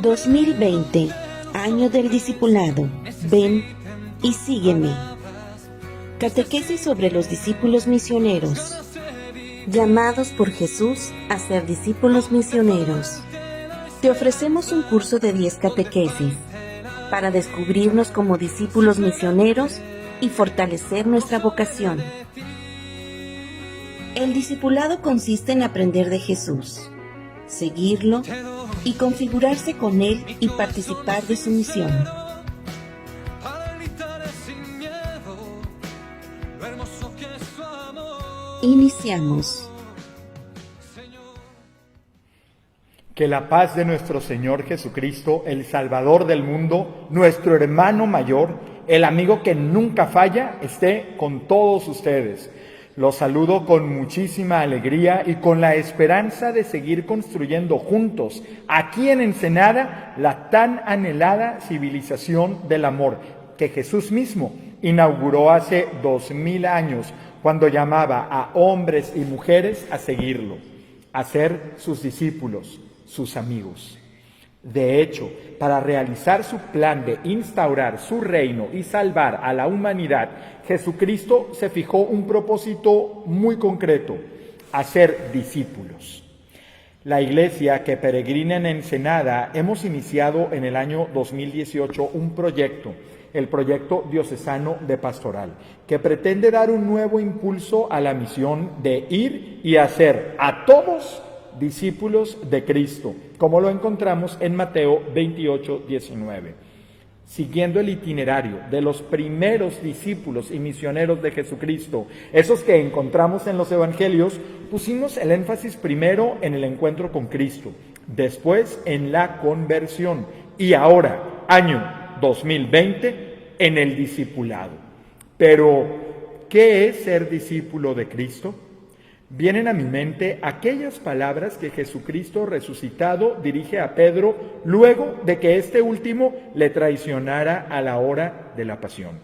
2020, año del discipulado. Ven y sígueme. Catequesis sobre los discípulos misioneros. Llamados por Jesús a ser discípulos misioneros. Te ofrecemos un curso de 10 catequesis para descubrirnos como discípulos misioneros y fortalecer nuestra vocación. El discipulado consiste en aprender de Jesús, seguirlo y configurarse con Él y participar de su misión. Iniciamos. Que la paz de nuestro Señor Jesucristo, el Salvador del mundo, nuestro hermano mayor, el amigo que nunca falla, esté con todos ustedes. Los saludo con muchísima alegría y con la esperanza de seguir construyendo juntos, aquí en Ensenada, la tan anhelada civilización del amor que Jesús mismo inauguró hace 2000 años, cuando llamaba a hombres y mujeres a seguirlo, a ser sus discípulos, sus amigos. De hecho, para realizar su plan de instaurar su reino y salvar a la humanidad, Jesucristo se fijó un propósito muy concreto: hacer discípulos. La iglesia que peregrina en Ensenada hemos iniciado en el año 2018 un proyecto, el proyecto diocesano de pastoral, que pretende dar un nuevo impulso a la misión de ir y hacer a todos discípulos de Cristo, como lo encontramos en Mateo 28:19. Siguiendo el itinerario de los primeros discípulos y misioneros de Jesucristo, esos que encontramos en los evangelios, pusimos el énfasis primero en el encuentro con Cristo, después en la conversión y ahora, año 2020, en el discipulado. Pero, ¿qué es ser discípulo de Cristo? Vienen a mi mente aquellas palabras que Jesucristo resucitado dirige a Pedro luego de que este último le traicionara a la hora de la pasión.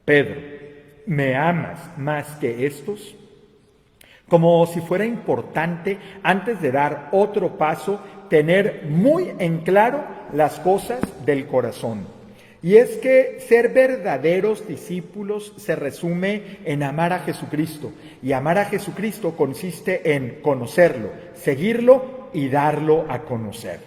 Pedro, ¿me amas más que estos? Como si fuera importante, antes de dar otro paso, tener muy en claro las cosas del corazón. Y es que ser verdaderos discípulos se resume en amar a Jesucristo. Y amar a Jesucristo consiste en conocerlo, seguirlo y darlo a conocer.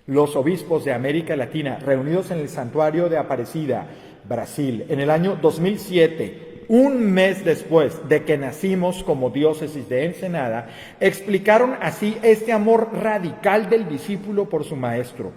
Los obispos de América Latina, reunidos en el Santuario de Aparecida, Brasil, en el año 2007, un mes después de que nacimos como diócesis de Ensenada, explicaron así este amor radical del discípulo por su maestro.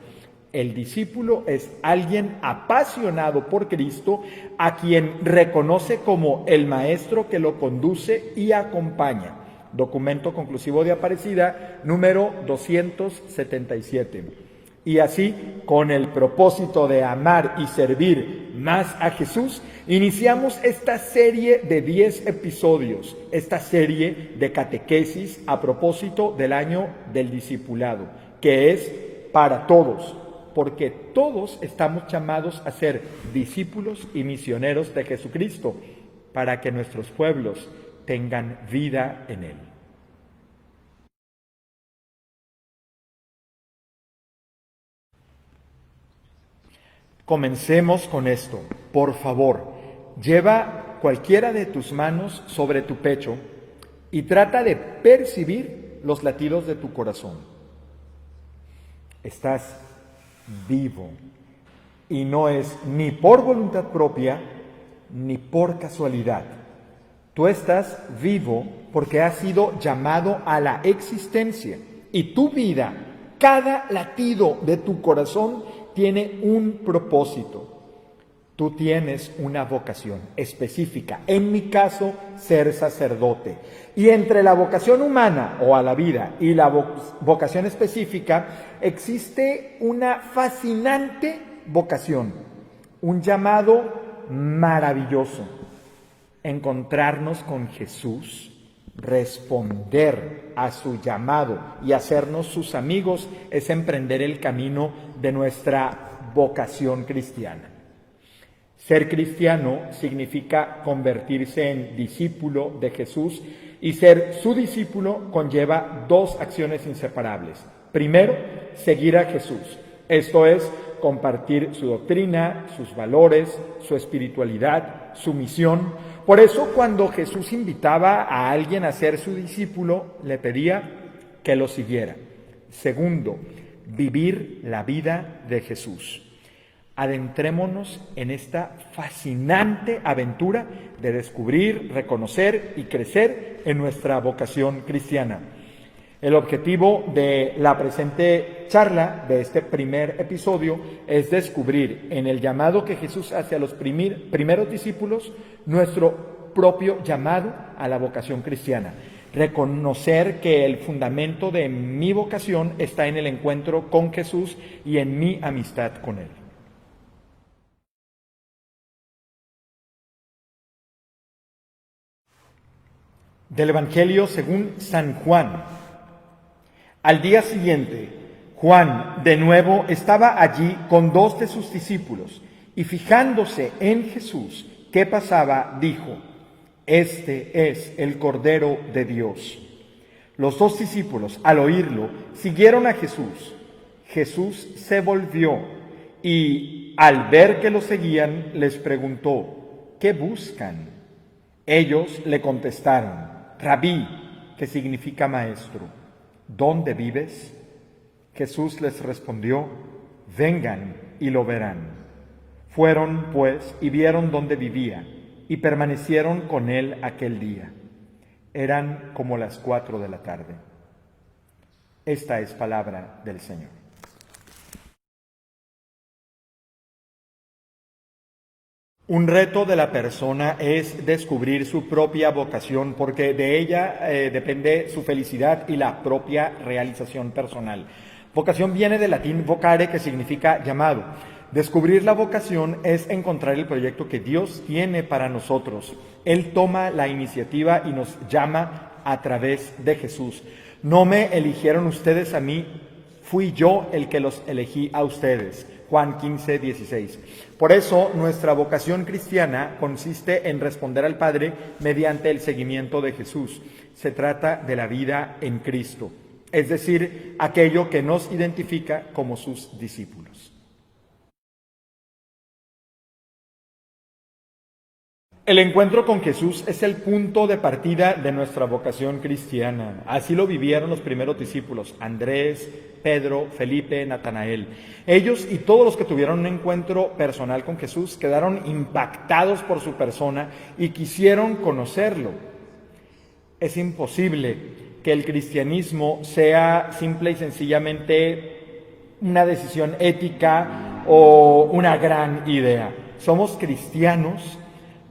El discípulo es alguien apasionado por Cristo, a quien reconoce como el maestro que lo conduce y acompaña. Documento conclusivo de Aparecida, número 277. Y así, con el propósito de amar y servir más a Jesús, iniciamos esta serie de 10 episodios, esta serie de catequesis a propósito del año del discipulado, que es para todos, porque todos estamos llamados a ser discípulos y misioneros de Jesucristo, para que nuestros pueblos tengan vida en Él. Comencemos con esto. Por favor, lleva cualquiera de tus manos sobre tu pecho y trata de percibir los latidos de tu corazón. Estás vivo, y no es ni por voluntad propia ni por casualidad. Tú estás vivo porque has sido llamado a la existencia, y tu vida, cada latido de tu corazón tiene un propósito. Tú tienes una vocación específica, en mi caso, ser sacerdote. Y entre la vocación humana o a la vida y la vocación específica existe una fascinante vocación, un llamado maravilloso: encontrarnos con Jesús, responder a su llamado y hacernos sus amigos es emprender el camino de nuestra vocación cristiana. Ser cristiano significa convertirse en discípulo de Jesús, y ser su discípulo conlleva dos acciones inseparables. Primero, seguir a Jesús, Esto es, compartir su doctrina, sus valores, su espiritualidad, su misión. Por eso, cuando Jesús invitaba a alguien a ser su discípulo, le pedía que lo siguiera. Segundo, vivir la vida de Jesús. Adentrémonos en esta fascinante aventura de descubrir, reconocer y crecer en nuestra vocación cristiana. El objetivo de la presente charla, de este primer episodio, es descubrir en el llamado que Jesús hace a los primeros discípulos nuestro propio llamado a la vocación cristiana. Reconocer que el fundamento de mi vocación está en el encuentro con Jesús y en mi amistad con Él. Del Evangelio según San Juan. Al día siguiente, Juan de nuevo estaba allí con 2 de sus discípulos y fijándose en Jesús que pasaba, dijo: Este es el Cordero de Dios. Los 2 discípulos, al oírlo, siguieron a Jesús. Jesús se volvió y, al ver que lo seguían, les preguntó: ¿qué buscan? Ellos le contestaron: Rabí, que significa maestro, ¿dónde vives? Jesús les respondió: vengan y lo verán. Fueron, pues, y vieron dónde vivía, y permanecieron con él aquel día. Eran como las 4 de la tarde. Esta es palabra del Señor. Un reto de la persona es descubrir su propia vocación, porque de ella depende su felicidad y la propia realización personal. Vocación viene del latín vocare, que significa llamado. Descubrir la vocación es encontrar el proyecto que Dios tiene para nosotros. Él toma la iniciativa y nos llama a través de Jesús. No me eligieron ustedes a mí, fui yo el que los elegí a ustedes. Juan 15, 16. Por eso, nuestra vocación cristiana consiste en responder al Padre mediante el seguimiento de Jesús. Se trata de la vida en Cristo, es decir, aquello que nos identifica como sus discípulos. El encuentro con Jesús es el punto de partida de nuestra vocación cristiana. Así lo vivieron los primeros discípulos: Andrés, Pedro, Felipe, Natanael. Ellos y todos los que tuvieron un encuentro personal con Jesús quedaron impactados por su persona y quisieron conocerlo. Es imposible que el cristianismo sea simple y sencillamente una decisión ética o una gran idea. Somos cristianos.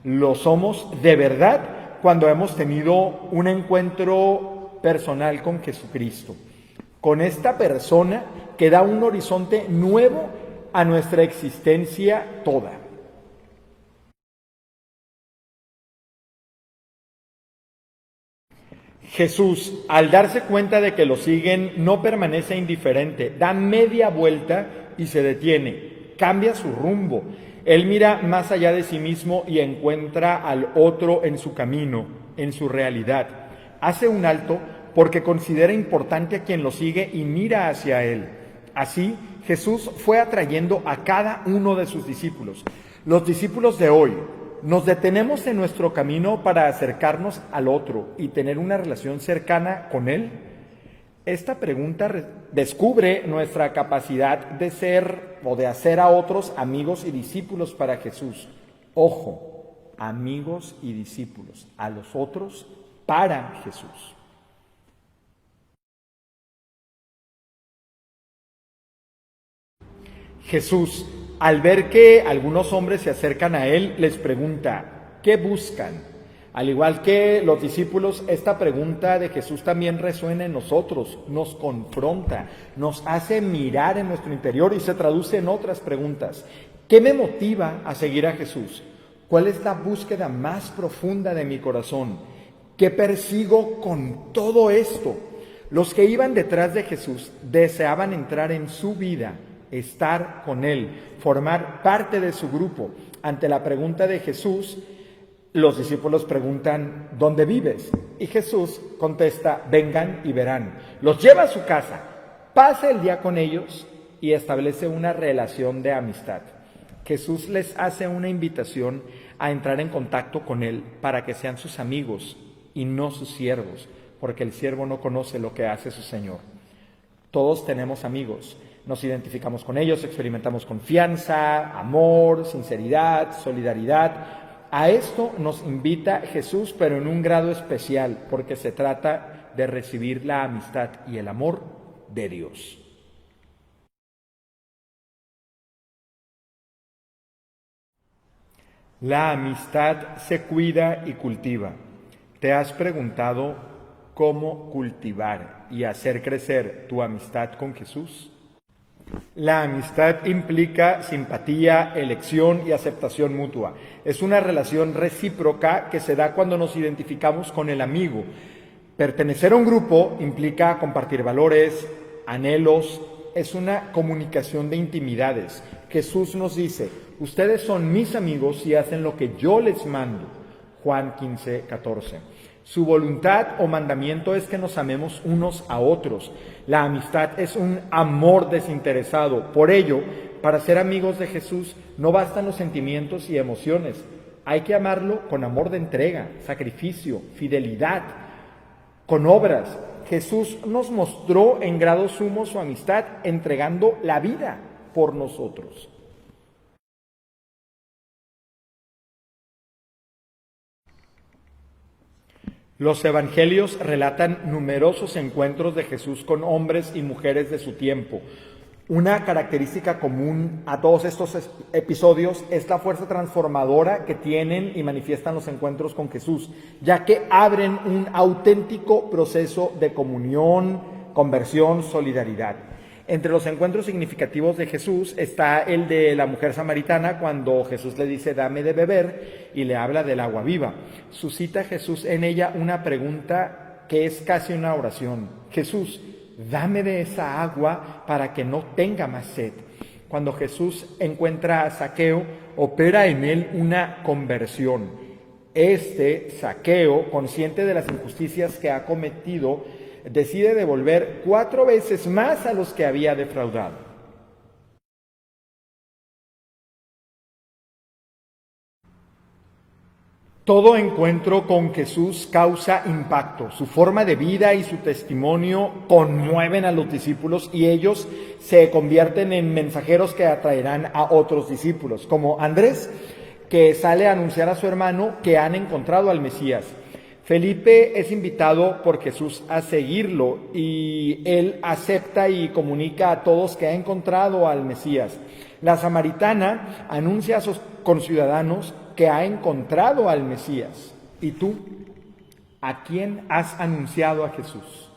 Lo somos de verdad cuando hemos tenido un encuentro personal con Jesucristo, con esta persona que da un horizonte nuevo a nuestra existencia toda. Jesús, al darse cuenta de que lo siguen, no permanece indiferente, da media vuelta y se detiene, cambia su rumbo. Él mira más allá de sí mismo y encuentra al otro en su camino, en su realidad. Hace un alto porque considera importante a quien lo sigue y mira hacia él. Así, Jesús fue atrayendo a cada uno de sus discípulos. Los discípulos de hoy, ¿nos detenemos en nuestro camino para acercarnos al otro y tener una relación cercana con él? Esta pregunta descubre nuestra capacidad de ser o de hacer a otros amigos y discípulos para Jesús. Ojo, amigos y discípulos, a los otros para Jesús. Jesús, al ver que algunos hombres se acercan a él, les pregunta: ¿qué buscan? Al igual que los discípulos, esta pregunta de Jesús también resuena en nosotros, nos confronta, nos hace mirar en nuestro interior y se traduce en otras preguntas. ¿Qué me motiva a seguir a Jesús? ¿Cuál es la búsqueda más profunda de mi corazón? ¿Qué persigo con todo esto? Los que iban detrás de Jesús deseaban entrar en su vida, estar con Él, formar parte de su grupo. Ante la pregunta de Jesús, los discípulos preguntan: ¿dónde vives? Y Jesús contesta: vengan y verán. Los lleva a su casa, pasa el día con ellos y establece una relación de amistad. Jesús les hace una invitación a entrar en contacto con Él para que sean sus amigos y no sus siervos, porque el siervo no conoce lo que hace su Señor. Todos tenemos amigos, nos identificamos con ellos, experimentamos confianza, amor, sinceridad, solidaridad. A esto nos invita Jesús, pero en un grado especial, porque se trata de recibir la amistad y el amor de Dios. La amistad se cuida y cultiva. ¿Te has preguntado cómo cultivar y hacer crecer tu amistad con Jesús? La amistad implica simpatía, elección y aceptación mutua. Es una relación recíproca que se da cuando nos identificamos con el amigo. Pertenecer a un grupo implica compartir valores, anhelos, es una comunicación de intimidades. Jesús nos dice: ustedes son mis amigos y hacen lo que yo les mando. Juan 15:14. Su voluntad o mandamiento es que nos amemos unos a otros. La amistad es un amor desinteresado. Por ello, para ser amigos de Jesús no bastan los sentimientos y emociones. Hay que amarlo con amor de entrega, sacrificio, fidelidad, con obras. Jesús nos mostró en grado sumo su amistad entregando la vida por nosotros. Los evangelios relatan numerosos encuentros de Jesús con hombres y mujeres de su tiempo. Una característica común a todos estos episodios es la fuerza transformadora que tienen y manifiestan los encuentros con Jesús, ya que abren un auténtico proceso de comunión, conversión, solidaridad. Entre los encuentros significativos de Jesús está el de la mujer samaritana, cuando Jesús le dice: dame de beber, y le habla del agua viva. Suscita Jesús en ella una pregunta que es casi una oración: Jesús, dame de esa agua para que no tenga más sed. Cuando Jesús encuentra a Zaqueo, opera en él una conversión. Zaqueo, consciente de las injusticias que ha cometido, decide devolver 4 veces más a los que había defraudado. Todo encuentro con Jesús causa impacto. Su forma de vida y su testimonio conmueven a los discípulos y ellos se convierten en mensajeros que atraerán a otros discípulos, como Andrés, que sale a anunciar a su hermano que han encontrado al Mesías. Felipe es invitado por Jesús a seguirlo y él acepta y comunica a todos que ha encontrado al Mesías. La samaritana anuncia a sus conciudadanos que ha encontrado al Mesías. ¿Y tú? ¿A quién has anunciado a Jesús?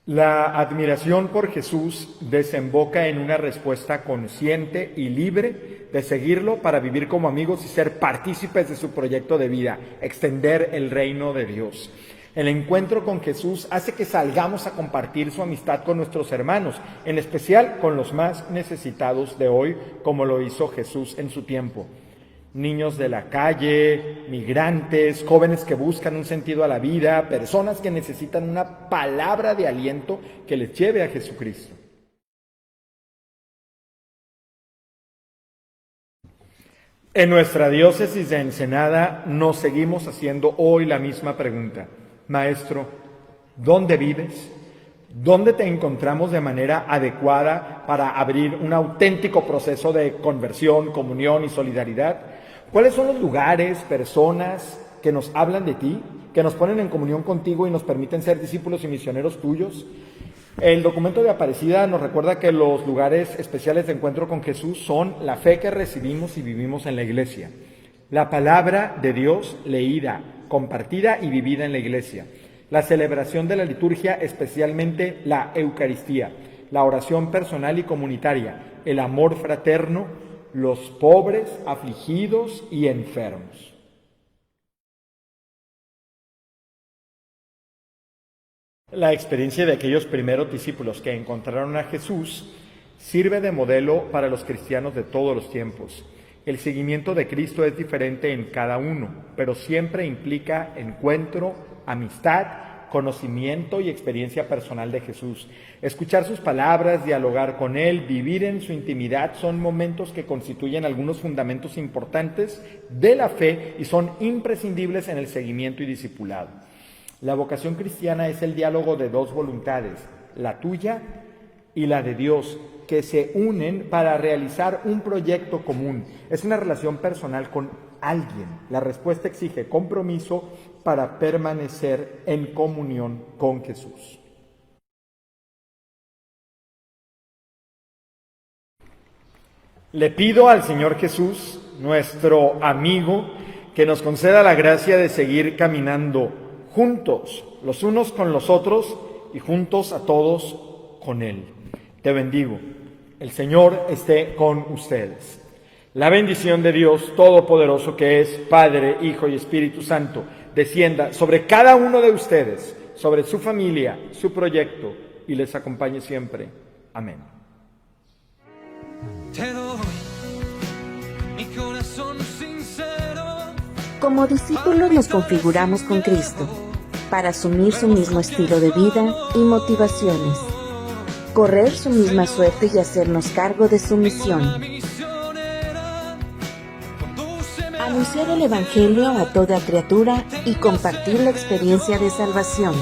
La admiración por Jesús desemboca en una respuesta consciente y libre de seguirlo para vivir como amigos y ser partícipes de su proyecto de vida, extender el reino de Dios. El encuentro con Jesús hace que salgamos a compartir su amistad con nuestros hermanos, en especial con los más necesitados de hoy, como lo hizo Jesús en su tiempo. Niños de la calle, migrantes, jóvenes que buscan un sentido a la vida, personas que necesitan una palabra de aliento que les lleve a Jesucristo. En nuestra diócesis de Ensenada nos seguimos haciendo hoy la misma pregunta. Maestro, ¿dónde vives? ¿Dónde te encontramos de manera adecuada para abrir un auténtico proceso de conversión, comunión y solidaridad? ¿Cuáles son los lugares, personas que nos hablan de ti, que nos ponen en comunión contigo y nos permiten ser discípulos y misioneros tuyos? El documento de Aparecida nos recuerda que los lugares especiales de encuentro con Jesús son la fe que recibimos y vivimos en la iglesia, la palabra de Dios leída, compartida y vivida en la iglesia, la celebración de la liturgia, especialmente la Eucaristía, la oración personal y comunitaria, el amor fraterno, los pobres, afligidos y enfermos. La experiencia de aquellos primeros discípulos que encontraron a Jesús sirve de modelo para los cristianos de todos los tiempos. El seguimiento de Cristo es diferente en cada uno, pero siempre implica encuentro, amistad, conocimiento y experiencia personal de Jesús. Escuchar sus palabras, dialogar con Él, vivir en su intimidad son momentos que constituyen algunos fundamentos importantes de la fe y son imprescindibles en el seguimiento y discipulado. La vocación cristiana es el diálogo de dos voluntades, la tuya y la de Dios, que se unen para realizar un proyecto común. Es una relación personal con alguien. La respuesta exige compromiso para permanecer en comunión con Jesús. Le pido al Señor Jesús, nuestro amigo, que nos conceda la gracia de seguir caminando juntos, los unos con los otros y juntos a todos con Él. Te bendigo. El Señor esté con ustedes. La bendición de Dios Todopoderoso, que es Padre, Hijo y Espíritu Santo, descienda sobre cada uno de ustedes, sobre su familia, su proyecto, y les acompañe siempre. Amén. Te doy mi corazón sincero. Como discípulos nos configuramos con Cristo para asumir su mismo estilo de vida y motivaciones, correr su misma suerte y hacernos cargo de su misión. Anunciar el Evangelio a toda criatura y compartir la experiencia de salvación.